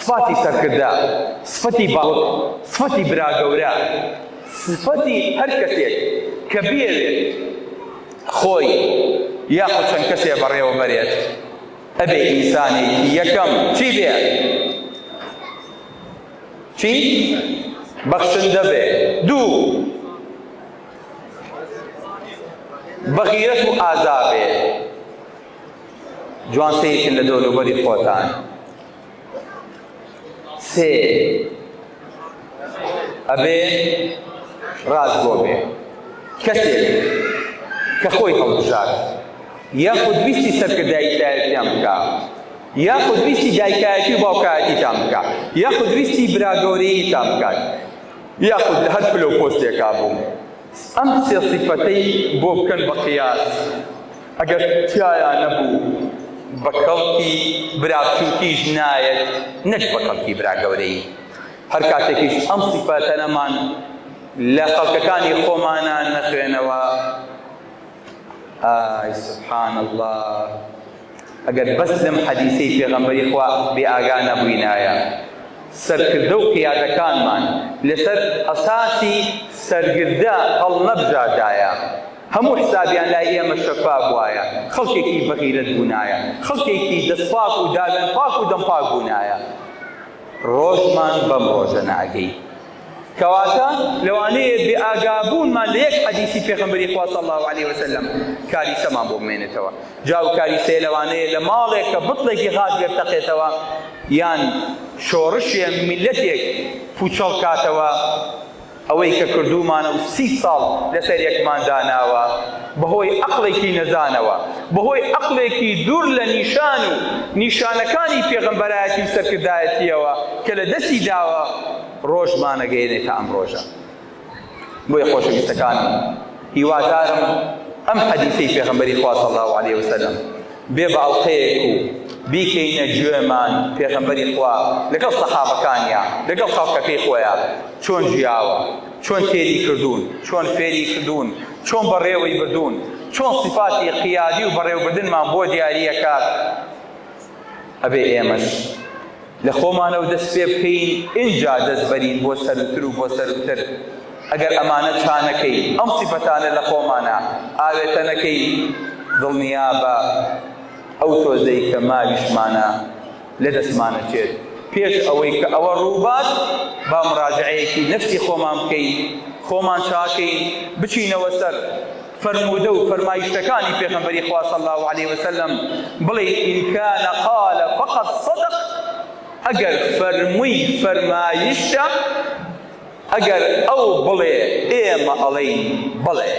صفاتی سەرکردا، صفەتی باوک، صفەتی براگەورە، صفەتی هەر کەسێک کە بێوێت خۆی یاخود چەند کەسێ بەڕێوە بەرێت ئەبێ ئینسانێکی یەکەم چی بێت؟ چی؟ بەخشندە بێ. دوو، بەغیرەت و ئازا بێ. جوان سەیەکن لە دەوروبەری خۆتان. سێ، ئەبێ ڕازگۆ بێ. کەسێک کە خۆی هەڵبژار یاخود ویستی سەرکردایی دایکیان بکە، یاخود ویستی دایکایەتی و باوکایەتیتان بکە، یاخود ویستی براگەورەییتان بکات، یاخود لە هەر پلە و پۆستێکا بوو، ئەم سێ سیفەتەی بۆ بکەن بە قیاس. ئەگەر تایان نەبوو بە کەڵکی برابچووکیش نایەت، نەک بە کەڵکی براگەورەیی. هەر کاتێکیش ئەم سیفەتەنەمان لە خەڵکەکانی خۆمانان نەخوێنەوە، ئای سبحان الله، ئەگەر بەس لەم حەدیسەی پێغەمبەری خوا بێ ئاگا نەبووینایە، سەرکردە و قیادەکانمان لەسەر ئەساسی سەرگردە هەڵنەبژاردایە، هەموو حسابیان لای ئێمە شەفاف وایە، خەڵکێکی بەغیرەت بوونایە، خەڵکێکی دەستپاک و داوێنپاک و دەمپاک بوونایە، ڕۆژمان بەم ڕۆژە ناگەی. کەواتە لەوانەیە بێ ئاگابوونمان لە یەک حەدیسی پێغەمبەری خوا صلی الله علیه وسلم کاریسەمان بۆ بمێنێتەوە. جا و کاریسەیە لەوانەیە لە ماڵێک کە بڵێکی غاز بێتەقێتەوە، یان شۆڕشێ میلەتێک پوچەڵ کاتەوە، ئەوەی کە کردومانە و 30 ساڵ لەسەر یەکمان داناوە، بەهۆی عەقڵێکی نەزانەوە، بەهۆی عەقڵێکی دوور لە نیشان و نیشانەکانی پێغەمبەرایەتی و سەرکردایەتیەوە کە لە دەستی داوە، ڕۆژمانەگەیەنێتە ئەم ڕۆژە. بۆیە خۆشەویستەکانم، هیوادارم ئەم حەدیسەی پێغەمبەری خوا صلی الله علیه وسلم بێ باڵقەیەک و بیکەینە گوێمان پێغەمبەری خوا لەگەڵ سەحابەکانیان، لەگەڵ خەڵکەکەی خۆیان چۆن ژیاوە، چۆن تێری کردوون، چۆن فێری کردوون، چۆن بەڕێوەی بردوون، چۆن صفاتی قیادی و بەڕێوەبردنمان بۆ دیاریەکات. ئەبێ ئێمەش لە خۆمانەوە دەست پێ بکەین، ئینجا دەست بەرین بۆ سەرتر و بۆ سەرتر. ئەگەر ئەمانە چانەکەی، ئەم سیفەتانە لە خۆمانە ئاوێتە نەکەی، دڵنیا بە ئەو تۆزەی کە ماویشمانە لە دەستمانە چێت. پێش ئەوەی کە ئەوە ڕووبات، با مراجعەیەکی نەفسی خۆمان بکەین، خۆمان چاکەین، بچینەوە سەر فرموده و فرمایشتەکانی پێغەمبەری خوا صلی الله علیه وسلم، بڵێ ئین کان قال فقط صدق، ئەگەر فەرمووی فەرمایشتە، ئەگەر ئەو بڵێ ئێمە ئەڵێین بڵێ.